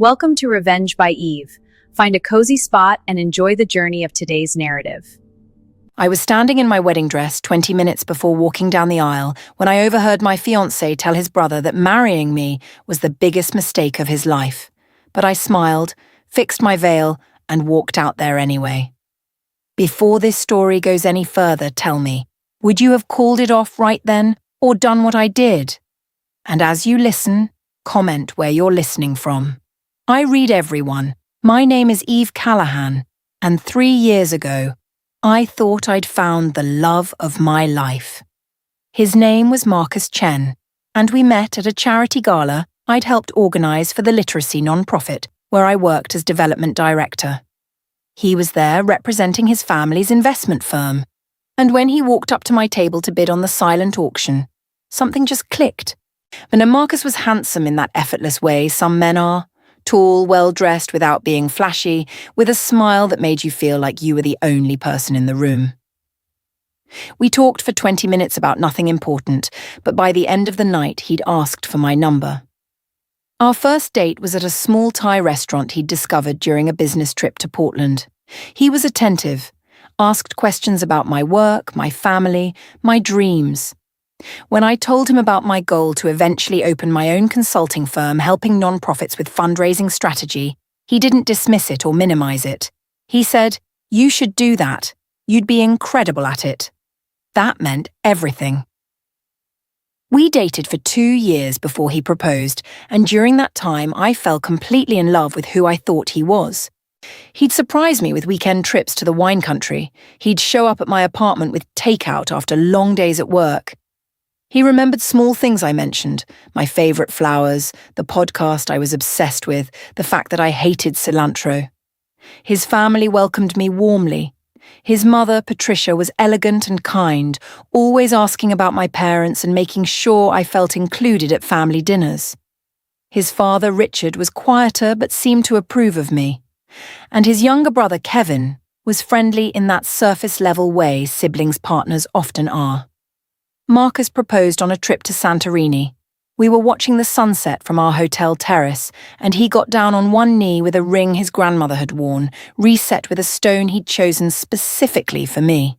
Welcome to Revenge by Eve. Find a cozy spot and enjoy the journey of today's narrative. I was standing in my wedding dress 20 minutes before walking down the aisle when I overheard my fiancé tell his brother that marrying me was the biggest mistake of his life. But I smiled, fixed my veil, and walked out there anyway. Before this story goes any further, tell me, would you have called it off right then, or done what I did? And as you listen, comment where you're listening from. I read everyone. My name is Eve Callahan, and 3 years ago, I thought I'd found the love of my life. His name was Marcus Chen, and we met at a charity gala I'd helped organise for the literacy non-profit where I worked as development director. He was there representing his family's investment firm, and when he walked up to my table to bid on the silent auction, something just clicked. And Marcus was handsome in that effortless way some men are. Tall, well-dressed without being flashy, with a smile that made you feel like you were the only person in the room. We talked for 20 minutes about nothing important, but by the end of the night he'd asked for my number. Our first date was at a small Thai restaurant he'd discovered during a business trip to Portland. He was attentive, asked questions about my work, my family, my dreams. When I told him about my goal to eventually open my own consulting firm helping non-profits with fundraising strategy, he didn't dismiss it or minimize it. He said, "You should do that. You'd be incredible at it." That meant everything. We dated for 2 years before he proposed, and during that time I fell completely in love with who I thought he was. He'd surprise me with weekend trips to the wine country. He'd show up at my apartment with takeout after long days at work. He remembered small things I mentioned, my favourite flowers, the podcast I was obsessed with, the fact that I hated cilantro. His family welcomed me warmly. His mother, Patricia, was elegant and kind, always asking about my parents and making sure I felt included at family dinners. His father, Richard, was quieter but seemed to approve of me. And his younger brother, Kevin, was friendly in that surface-level way siblings partners often are. Marcus proposed on a trip to Santorini. We were watching the sunset from our hotel terrace, and he got down on one knee with a ring his grandmother had worn, reset with a stone he'd chosen specifically for me.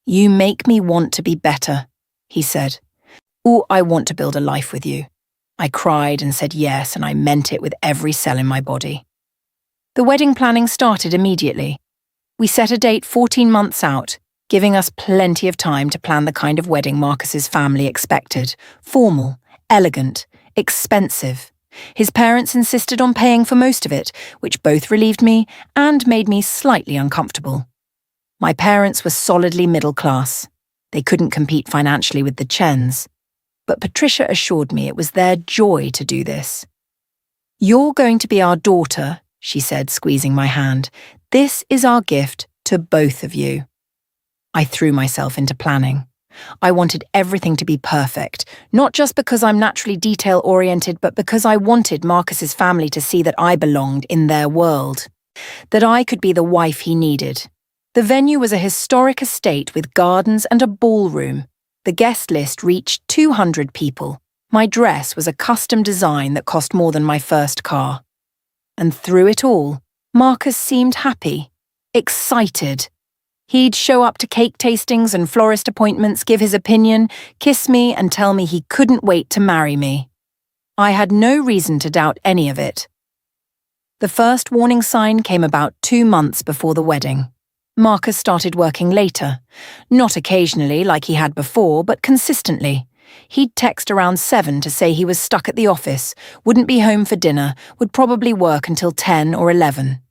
"You make me want to be better," he said. "Ooh, I want to build a life with you." I cried and said yes, and I meant it with every cell in my body. The wedding planning started immediately. We set a date 14 months out, giving us plenty of time to plan the kind of wedding Marcus's family expected. Formal, elegant, expensive. His parents insisted on paying for most of it, which both relieved me and made me slightly uncomfortable. My parents were solidly middle class. They couldn't compete financially with the Chens. But Patricia assured me it was their joy to do this. "You're going to be our daughter," she said, squeezing my hand. "This is our gift to both of you." I threw myself into planning. I wanted everything to be perfect, not just because I'm naturally detail-oriented, but because I wanted Marcus's family to see that I belonged in their world, that I could be the wife he needed. The venue was a historic estate with gardens and a ballroom. The guest list reached 200 people. My dress was a custom design that cost more than my first car. And through it all, Marcus seemed happy, excited. He'd show up to cake tastings and florist appointments, give his opinion, kiss me and tell me he couldn't wait to marry me. I had no reason to doubt any of it. The first warning sign came about 2 months before the wedding. Marcus started working later, not occasionally like he had before, but consistently. He'd text around 7 to say he was stuck at the office, wouldn't be home for dinner, would probably work until 10 or 11.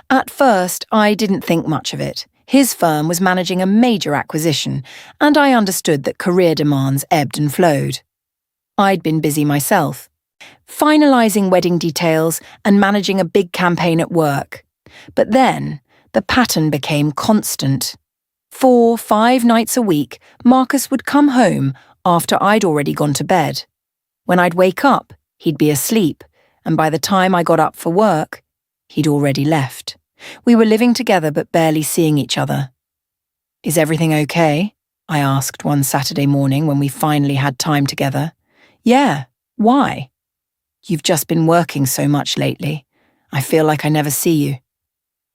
At first, I didn't think much of it. His firm was managing a major acquisition, and I understood that career demands ebbed and flowed. I'd been busy myself, finalising wedding details and managing a big campaign at work. But then, the pattern became constant. 4-5 nights a week, Marcus would come home after I'd already gone to bed. When I'd wake up, he'd be asleep, and by the time I got up for work, he'd already left. We were living together but barely seeing each other. "Is everything okay?" I asked one Saturday morning when we finally had time together. "Yeah, why?" "You've just been working so much lately. I feel like I never see you.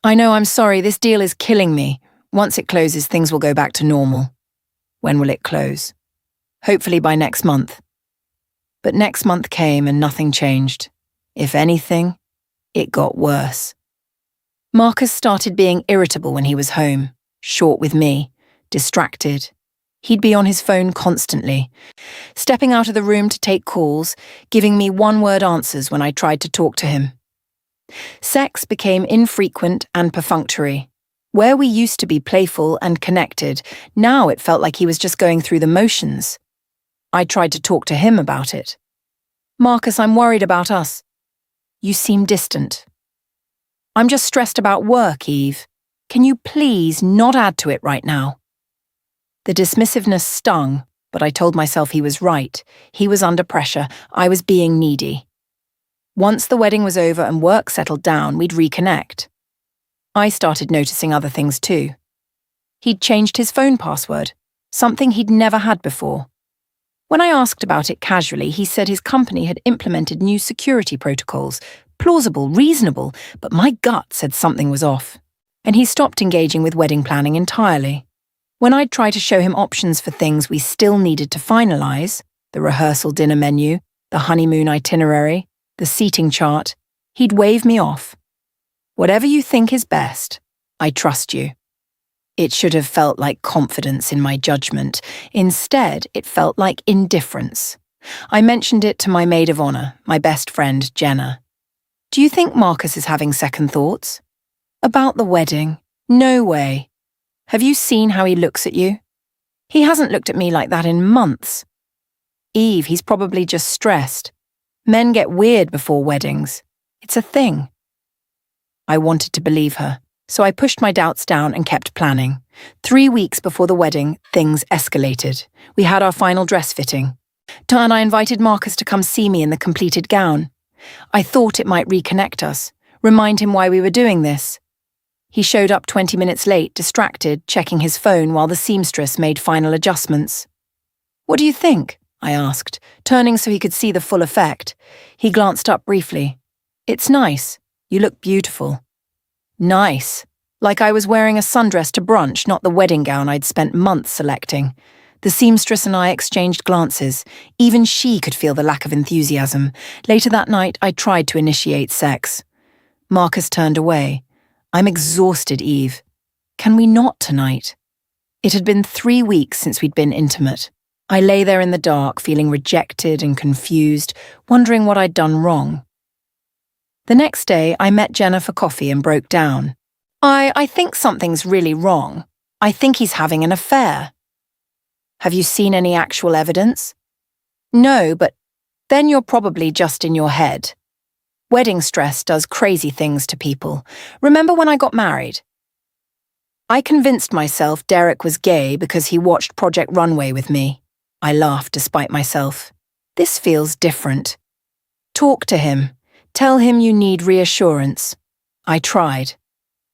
I know, I'm sorry, this deal is killing me. Once it closes, things will go back to normal. When will it close? Hopefully by next month. But next month came and nothing changed. If anything, it got worse. Marcus started being irritable when he was home, short with me, distracted. He'd be on his phone constantly, stepping out of the room to take calls, giving me one-word answers when I tried to talk to him. Sex became infrequent and perfunctory. Where we used to be playful and connected, now it felt like he was just going through the motions. I tried to talk to him about it. Marcus, I'm worried about us. You seem distant. I'm just stressed about work, Eve. Can you please not add to it right now? The dismissiveness stung, but I told myself he was right. He was under pressure. I was being needy. Once the wedding was over and work settled down, we'd reconnect. I started noticing other things too. He'd changed his phone password, something he'd never had before. When I asked about it casually, he said his company had implemented new security protocols. Plausible, reasonable, but my gut said something was off. And he stopped engaging with wedding planning entirely. When I'd try to show him options for things we still needed to finalize, the rehearsal dinner menu, the honeymoon itinerary, the seating chart, he'd wave me off. Whatever you think is best, I trust you. It should have felt like confidence in my judgment. Instead, it felt like indifference. I mentioned it to my maid of honor, my best friend, Jenna. Do you think Marcus is having second thoughts? About the wedding? No way. Have you seen how he looks at you? He hasn't looked at me like that in months. Eve, he's probably just stressed. Men get weird before weddings. It's a thing. I wanted to believe her, so I pushed my doubts down and kept planning. 3 weeks before the wedding, things escalated. We had our final dress fitting. And I invited Marcus to come see me in the completed gown. I thought it might reconnect us, remind him why we were doing this. He showed up 20 minutes late, distracted, checking his phone while the seamstress made final adjustments. What do you think? I asked, turning so he could see the full effect. He glanced up briefly. It's nice. You look beautiful. Nice. Like I was wearing a sundress to brunch, not the wedding gown I'd spent months selecting. The seamstress and I exchanged glances. Even she could feel the lack of enthusiasm. Later that night, I tried to initiate sex. Marcus turned away. I'm exhausted, Eve. Can we not tonight? It had been 3 weeks since we'd been intimate. I lay there in the dark, feeling rejected and confused, wondering what I'd done wrong. The next day, I met Jenna for coffee and broke down. I think something's really wrong. I think he's having an affair. Have you seen any actual evidence? No, but then you're probably just in your head. Wedding stress does crazy things to people. Remember when I got married? I convinced myself Derek was gay because he watched Project Runway with me. I laughed despite myself. This feels different. Talk to him. Tell him you need reassurance. I tried.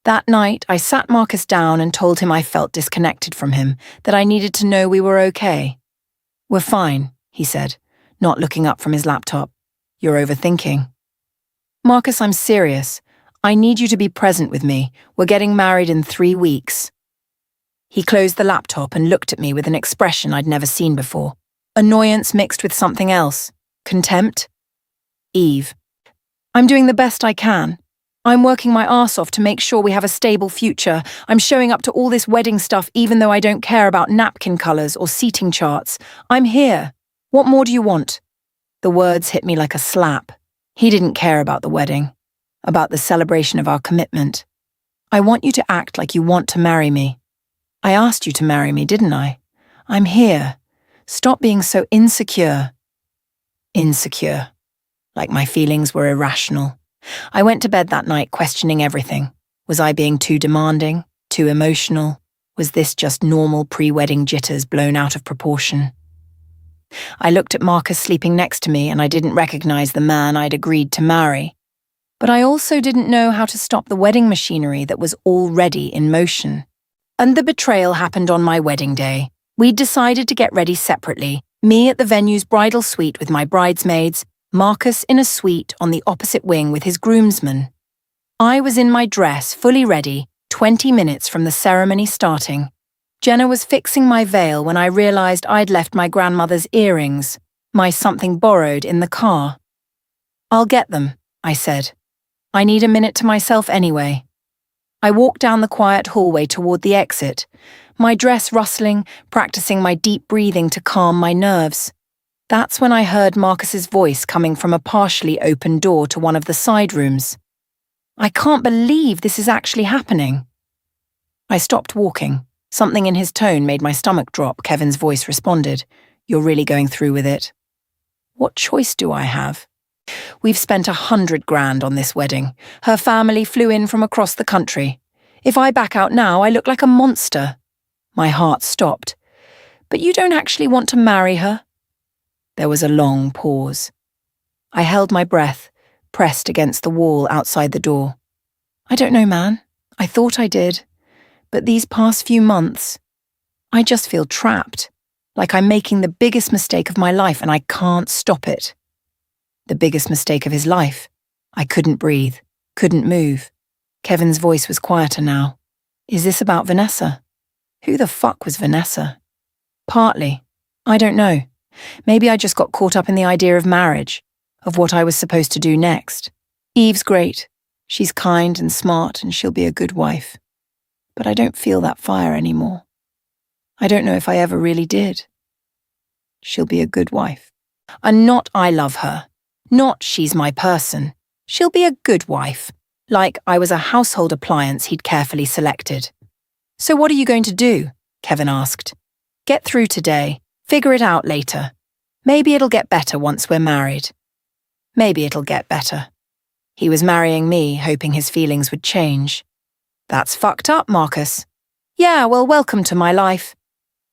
That night, I sat Marcus down and told him I felt disconnected from him, that I needed to know we were okay. We're fine, he said, not looking up from his laptop. You're overthinking. Marcus, I'm serious. I need you to be present with me. We're getting married in 3 weeks. He closed the laptop and looked at me with an expression I'd never seen before. Annoyance mixed with something else. Contempt. Eve. I'm doing the best I can. I'm working my arse off to make sure we have a stable future. I'm showing up to all this wedding stuff even though I don't care about napkin colours or seating charts. I'm here. What more do you want? The words hit me like a slap. He didn't care about the wedding, about the celebration of our commitment. I want you to act like you want to marry me. I asked you to marry me, didn't I? I'm here. Stop being so insecure. Insecure. Like my feelings were irrational. I went to bed that night questioning everything. Was I being too demanding? Too emotional? Was this just normal pre-wedding jitters blown out of proportion? I looked at Marcus sleeping next to me and I didn't recognize the man I'd agreed to marry. But I also didn't know how to stop the wedding machinery that was already in motion. And the betrayal happened on my wedding day. We'd decided to get ready separately, me at the venue's bridal suite with my bridesmaids, Marcus in a suite on the opposite wing with his groomsmen. I was in my dress, fully ready, 20 minutes from the ceremony starting. Jenna was fixing my veil when I realized I'd left my grandmother's earrings, my something borrowed, in the car. "I'll get them," I said. "I need a minute to myself anyway." I walked down the quiet hallway toward the exit, my dress rustling, practicing my deep breathing to calm my nerves. That's when I heard Marcus's voice coming from a partially open door to one of the side rooms. "I can't believe this is actually happening." I stopped walking. Something in his tone made my stomach drop. Kevin's voice responded, "You're really going through with it?" "What choice do I have? We've spent 100 grand on this wedding. Her family flew in from across the country. If I back out now, I look like a monster." My heart stopped. "But you don't actually want to marry her?" There was a long pause. I held my breath, pressed against the wall outside the door. "I don't know, man. I thought I did. But these past few months, I just feel trapped, like I'm making the biggest mistake of my life and I can't stop it." The biggest mistake of his life. I couldn't breathe, couldn't move. Kevin's voice was quieter now. "Is this about Vanessa?" Who the fuck was Vanessa? "Partly. I don't know. Maybe I just got caught up in the idea of marriage, of what I was supposed to do next. Eve's great. She's kind and smart and she'll be a good wife. But I don't feel that fire anymore. I don't know if I ever really did. She'll be a good wife. And not I love her. Not she's my person. She'll be a good wife. Like I was a household appliance he'd carefully selected. "So what are you going to do?" Kevin asked. "Get through today. Figure it out later. Maybe it'll get better once we're married." Maybe it'll get better. He was marrying me, hoping his feelings would change. "That's fucked up, Marcus." "Yeah, well, welcome to my life."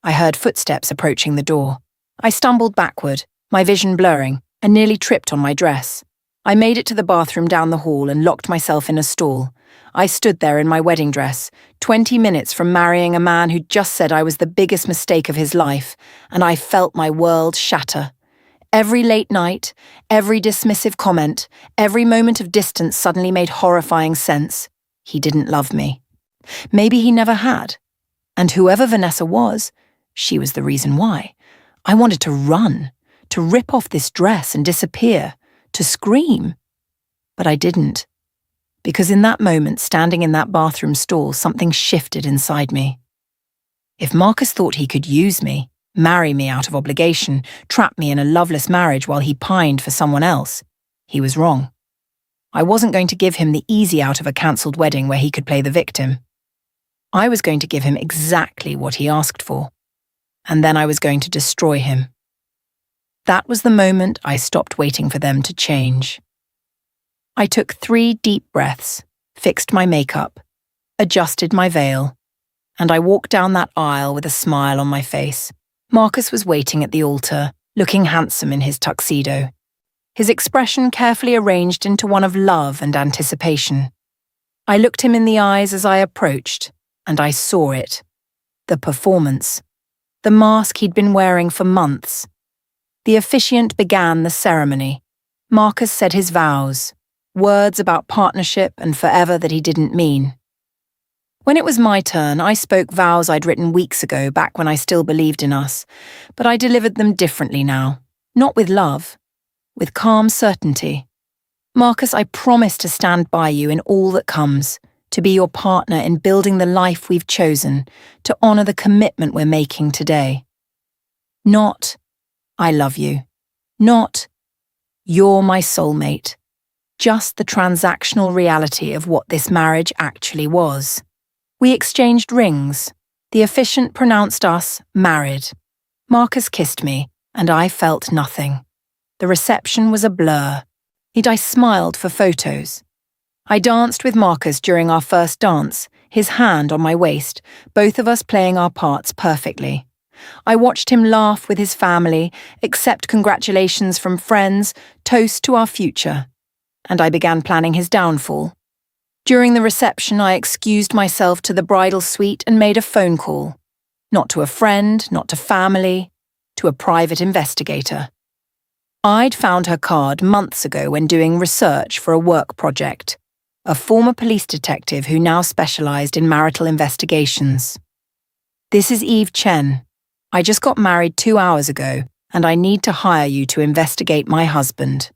I heard footsteps approaching the door. I stumbled backward, my vision blurring, and nearly tripped on my dress. I made it to the bathroom down the hall and locked myself in a stall. I stood there in my wedding dress, 20 minutes from marrying a man who'd just said I was the biggest mistake of his life, and I felt my world shatter. Every late night, every dismissive comment, every moment of distance suddenly made horrifying sense. He didn't love me. Maybe he never had. And whoever Vanessa was, she was the reason why. I wanted to run, to rip off this dress and disappear, to scream. But I didn't. Because in that moment, standing in that bathroom stall, something shifted inside me. If Marcus thought he could use me, marry me out of obligation, trap me in a loveless marriage while he pined for someone else, he was wrong. I wasn't going to give him the easy out of a cancelled wedding where he could play the victim. I was going to give him exactly what he asked for. And then I was going to destroy him. That was the moment I stopped waiting for them to change. I took 3 deep breaths, fixed my makeup, adjusted my veil, and I walked down that aisle with a smile on my face. Marcus was waiting at the altar, looking handsome in his tuxedo, his expression carefully arranged into one of love and anticipation. I looked him in the eyes as I approached, and I saw it. The performance. The mask he'd been wearing for months. The officiant began the ceremony. Marcus said his vows, words about partnership and forever that he didn't mean. When it was my turn, I spoke vows I'd written weeks ago, back when I still believed in us, but I delivered them differently now. Not with love, with calm certainty. "Marcus, I promise to stand by you in all that comes, to be your partner in building the life we've chosen, to honour the commitment we're making today. Not, I love you. Not, you're my soulmate. Just the transactional reality of what this marriage actually was." We exchanged rings. The officiant pronounced us married. Marcus kissed me, and I felt nothing. The reception was a blur. I smiled for photos. I danced with Marcus during our first dance, his hand on my waist, both of us playing our parts perfectly. I watched him laugh with his family, accept congratulations from friends, toast to our future. And I began planning his downfall. During the reception, I excused myself to the bridal suite and made a phone call. Not to a friend, not to family, to a private investigator. I'd found her card months ago when doing research for a work project. a former police detective who now specialized in marital investigations. "This is Eve Chen. I just got married 2 hours ago, and I need to hire you to investigate my husband."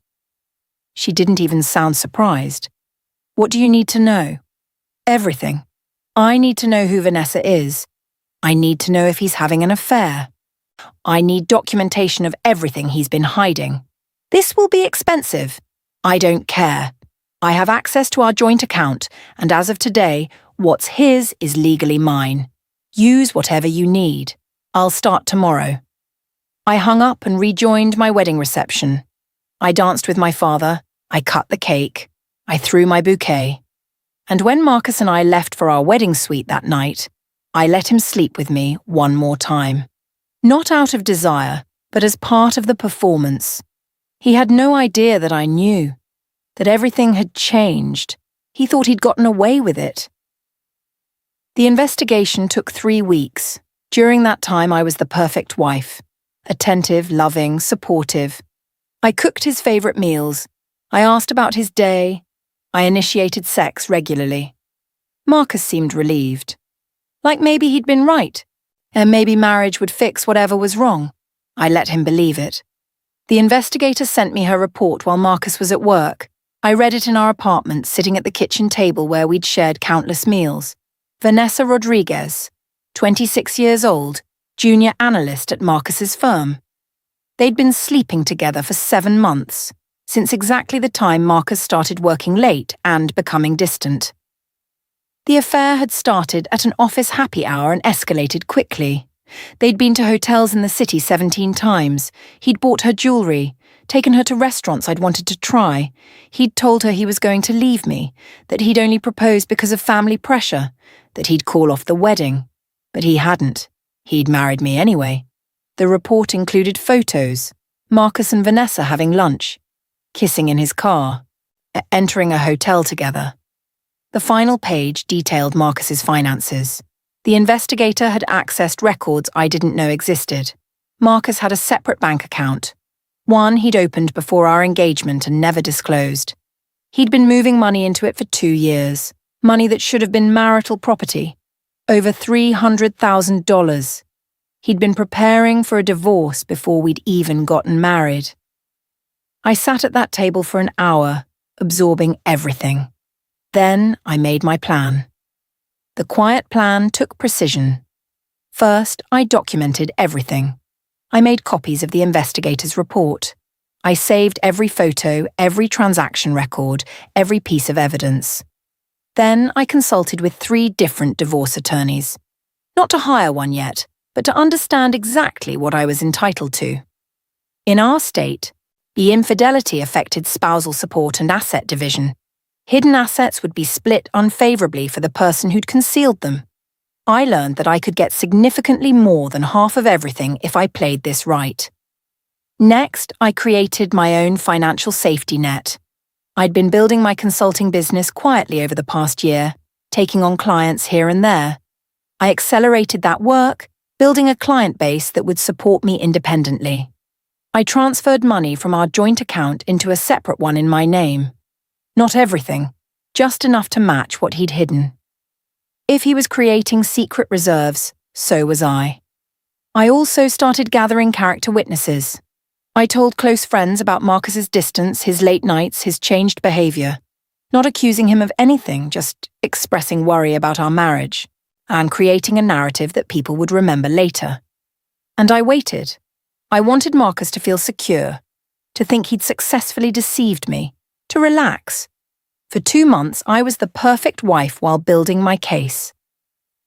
She didn't even sound surprised. "What do you need to know?" "Everything. I need to know who Vanessa is. I need to know if he's having an affair. I need documentation of everything he's been hiding. This will be expensive. I don't care. I have access to our joint account, and as of today, what's his is legally mine. Use whatever you need. I'll start tomorrow." I hung up and rejoined my wedding reception. I danced with my father, I cut the cake, I threw my bouquet. And when Marcus and I left for our wedding suite that night, I let him sleep with me one more time. Not out of desire, but as part of the performance. He had no idea that I knew, that everything had changed. He thought he'd gotten away with it. The investigation took 3 weeks. During that time, I was the perfect wife. Attentive, loving, supportive. I cooked his favorite meals. I asked about his day. I initiated sex regularly. Marcus seemed relieved. Like maybe he'd been right, and maybe marriage would fix whatever was wrong. I let him believe it. The investigator sent me her report while Marcus was at work. I read it in our apartment, sitting at the kitchen table where we'd shared countless meals. Vanessa Rodriguez, 26 years old, junior analyst at Marcus's firm. They'd been sleeping together for 7 months, since exactly the time Marcus started working late and becoming distant. The affair had started at an office happy hour and escalated quickly. They'd been to hotels in the city 17 times. He'd bought her jewelry, taken her to restaurants I'd wanted to try. He'd told her he was going to leave me, that he'd only proposed because of family pressure, that he'd call off the wedding. But he hadn't. He'd married me anyway. The report included photos, Marcus and Vanessa having lunch, kissing in his car, entering a hotel together. The final page detailed Marcus's finances. The investigator had accessed records I didn't know existed. Marcus had a separate bank account. One he'd opened before our engagement and never disclosed. He'd been moving money into it for 2 years, money that should have been marital property. Over $300,000. He'd been preparing for a divorce before we'd even gotten married. I sat at that table for an hour, absorbing everything. Then I made my plan. The quiet plan took precision. First, I documented everything. I made copies of the investigator's report. I saved every photo, every transaction record, every piece of evidence. Then I consulted with 3 different divorce attorneys. Not to hire one yet, but to understand exactly what I was entitled to. In our state, the infidelity affected spousal support and asset division. Hidden assets would be split unfavorably for the person who'd concealed them. I learned that I could get significantly more than half of everything if I played this right. Next, I created my own financial safety net. I'd been building my consulting business quietly over the past year, taking on clients here and there. I accelerated that work, building a client base that would support me independently. I transferred money from our joint account into a separate one in my name. Not everything, just enough to match what he'd hidden. If he was creating secret reserves, so was I. I also started gathering character witnesses. I told close friends about Marcus's distance, his late nights, his changed behavior, not accusing him of anything, just expressing worry about our marriage, and creating a narrative that people would remember later. And I waited. I wanted Marcus to feel secure, to think he'd successfully deceived me, to relax. For 2 months, I was the perfect wife while building my case.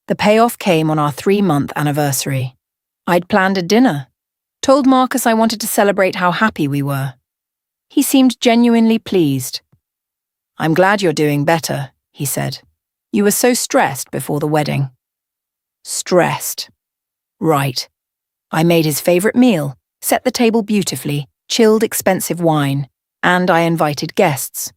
The payoff came on our 3-month anniversary. I'd planned a dinner, told Marcus I wanted to celebrate how happy we were. He seemed genuinely pleased. "I'm glad you're doing better," he said. "You were so stressed before the wedding." Stressed. Right. I made his favorite meal, set the table beautifully, chilled expensive wine, and I invited guests.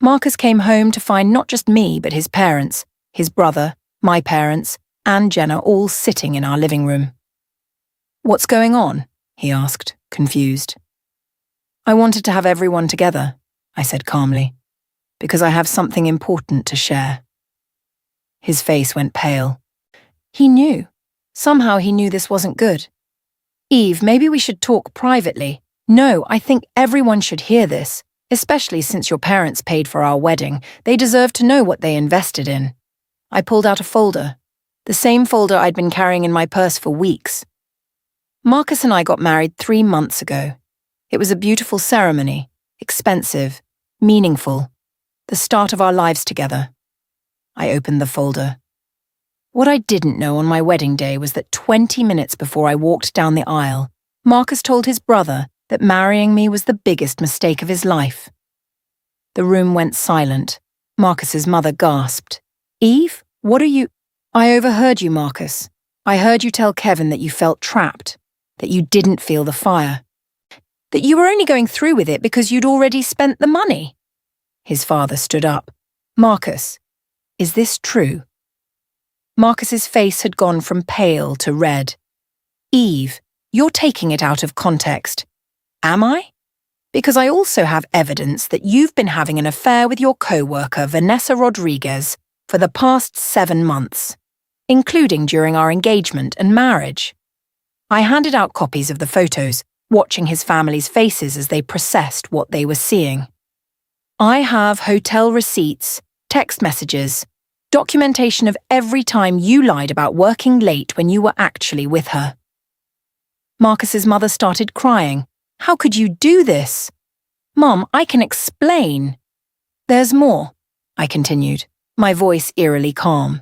Marcus came home to find not just me, but his parents, his brother, my parents, and Jenna all sitting in our living room. "What's going on?" he asked, confused. "I wanted to have everyone together," I said calmly. Because I have something important to share. His face went pale. He knew. Somehow he knew this wasn't good. Eve, maybe we should talk privately. No, I think everyone should hear this, especially since your parents paid for our wedding. They deserve to know what they invested in. I pulled out a folder. The same folder I'd been carrying in my purse for weeks. Marcus and I got married 3 months ago. It was a beautiful ceremony, expensive, meaningful, the start of our lives together. I opened the folder. What I didn't know on my wedding day was that 20 minutes before I walked down the aisle, Marcus told his brother that marrying me was the biggest mistake of his life. The room went silent. Marcus's mother gasped. Eve, what are you— I overheard you, Marcus. I heard you tell Kevin that you felt trapped, that you didn't feel the fire, that you were only going through with it because you'd already spent the money. His father stood up. Marcus, is this true? Marcus's face had gone from pale to red. Eve, you're taking it out of context. Am I? Because I also have evidence that you've been having an affair with your co-worker, Vanessa Rodriguez, for the past 7 months, including during our engagement and marriage. I handed out copies of the photos, watching his family's faces as they processed what they were seeing. I have hotel receipts, text messages, documentation of every time you lied about working late when you were actually with her. Marcus's mother started crying. How could you do this? Mom, I can explain. There's more, I continued, my voice eerily calm.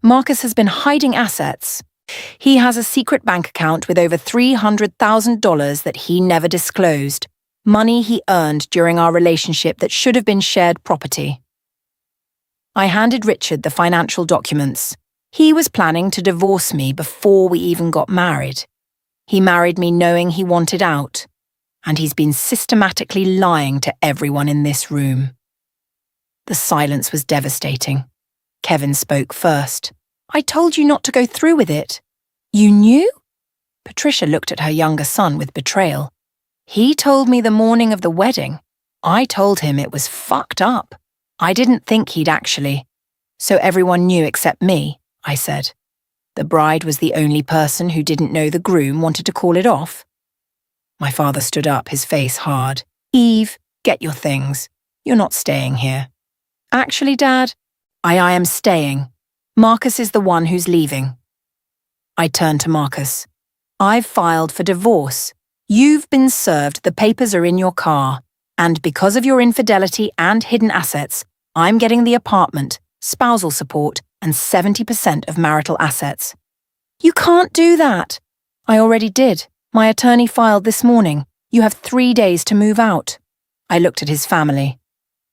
Marcus has been hiding assets. He has a secret bank account with over $300,000 that he never disclosed, money he earned during our relationship that should have been shared property. I handed Richard the financial documents. He was planning to divorce me before we even got married. He married me knowing he wanted out, and he's been systematically lying to everyone in this room. The silence was devastating. Kevin spoke first. I told you not to go through with it. You knew? Patricia looked at her younger son with betrayal. He told me the morning of the wedding. I told him it was fucked up. I didn't think he'd actually. So everyone knew except me, I said. The bride was the only person who didn't know the groom wanted to call it off. My father stood up, his face hard. Eve, get your things. You're not staying here. Actually, Dad, I am staying. Marcus is the one who's leaving. I turned to Marcus. I've filed for divorce. You've been served, the papers are in your car. And because of your infidelity and hidden assets, I'm getting the apartment, spousal support, and 70% of marital assets. You can't do that. I already did. My attorney filed this morning. You have 3 days to move out. I looked at his family.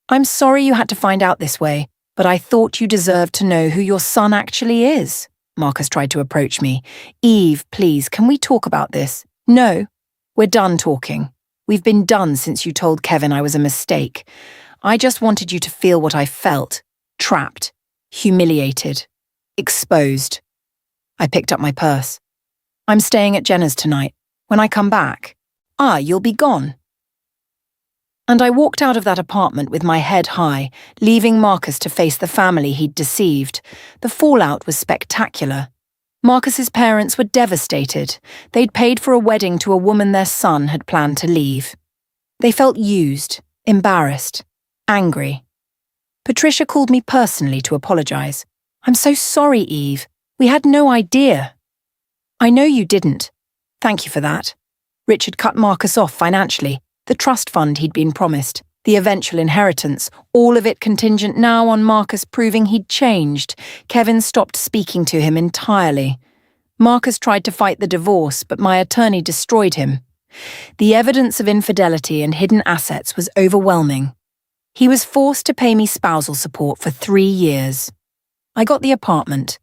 I'm sorry you had to find out this way, but I thought you deserved to know who your son actually is. Marcus tried to approach me. Eve, please, can we talk about this? No, we're done talking. We've been done since you told Kevin I was a mistake. I just wanted you to feel what I felt. Trapped, humiliated, exposed. I picked up my purse. I'm staying at Jenna's tonight. When I come back, you'll be gone. And I walked out of that apartment with my head high, leaving Marcus to face the family he'd deceived. The fallout was spectacular. Marcus's parents were devastated. They'd paid for a wedding to a woman their son had planned to leave. They felt used, embarrassed, angry. Patricia called me personally to apologize. I'm so sorry, Eve. We had no idea. I know you didn't. Thank you for that. Richard cut Marcus off financially. The trust fund he'd been promised, the eventual inheritance, all of it contingent now on Marcus proving he'd changed. Kevin stopped speaking to him entirely. Marcus tried to fight the divorce, but my attorney destroyed him. The evidence of infidelity and hidden assets was overwhelming. He was forced to pay me spousal support for 3 years. I got the apartment,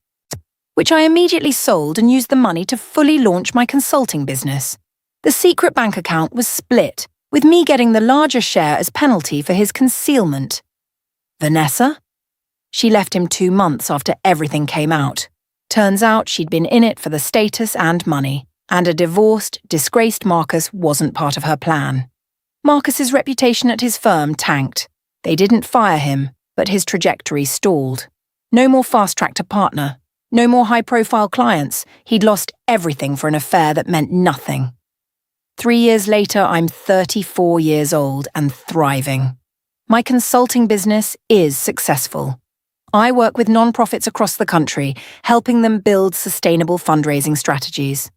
which I immediately sold and used the money to fully launch my consulting business. The secret bank account was split, with me getting the larger share as penalty for his concealment. Vanessa? She left him 2 months after everything came out. Turns out she'd been in it for the status and money, and a divorced, disgraced Marcus wasn't part of her plan. Marcus's reputation at his firm tanked. They didn't fire him, but his trajectory stalled. No more fast-track to partner. No more high-profile clients. He'd lost everything for an affair that meant nothing. 3 years later, I'm 34 years old and thriving. My consulting business is successful. I work with nonprofits across the country, helping them build sustainable fundraising strategies.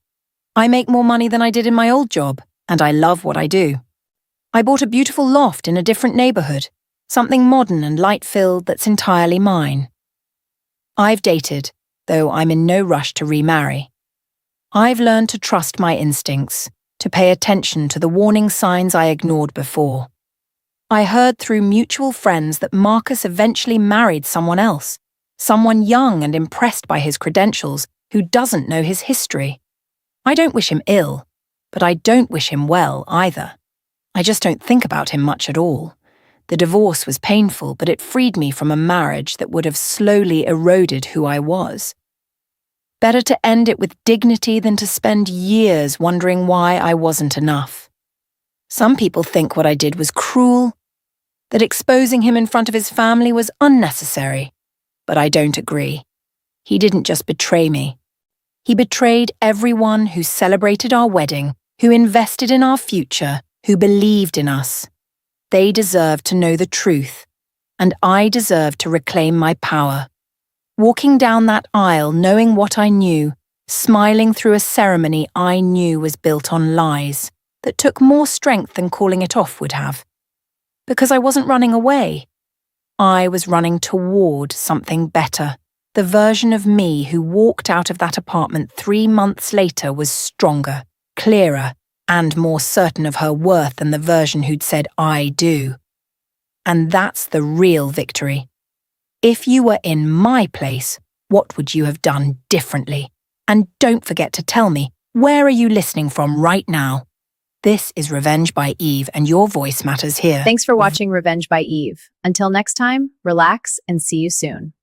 I make more money than I did in my old job, and I love what I do. I bought a beautiful loft in a different neighborhood, something modern and light-filled that's entirely mine. I've dated, though I'm in no rush to remarry. I've learned to trust my instincts, to pay attention to the warning signs I ignored before. I heard through mutual friends that Marcus eventually married someone else, someone young and impressed by his credentials who doesn't know his history. I don't wish him ill, but I don't wish him well either. I just don't think about him much at all. The divorce was painful, but it freed me from a marriage that would have slowly eroded who I was. Better to end it with dignity than to spend years wondering why I wasn't enough. Some people think what I did was cruel, that exposing him in front of his family was unnecessary, but I don't agree. He didn't just betray me. He betrayed everyone who celebrated our wedding, who invested in our future, who believed in us. They deserved to know the truth, and I deserved to reclaim my power. Walking down that aisle knowing what I knew, smiling through a ceremony I knew was built on lies, that took more strength than calling it off would have. Because I wasn't running away. I was running toward something better. The version of me who walked out of that apartment 3 months later was stronger, clearer, and more certain of her worth than the version who'd said, "I do." And that's the real victory. If you were in my place, what would you have done differently? And don't forget to tell me, where are you listening from right now? This is Revenge by Eve, and your voice matters here. Thanks for watching Revenge by Eve. Until next time, relax and see you soon.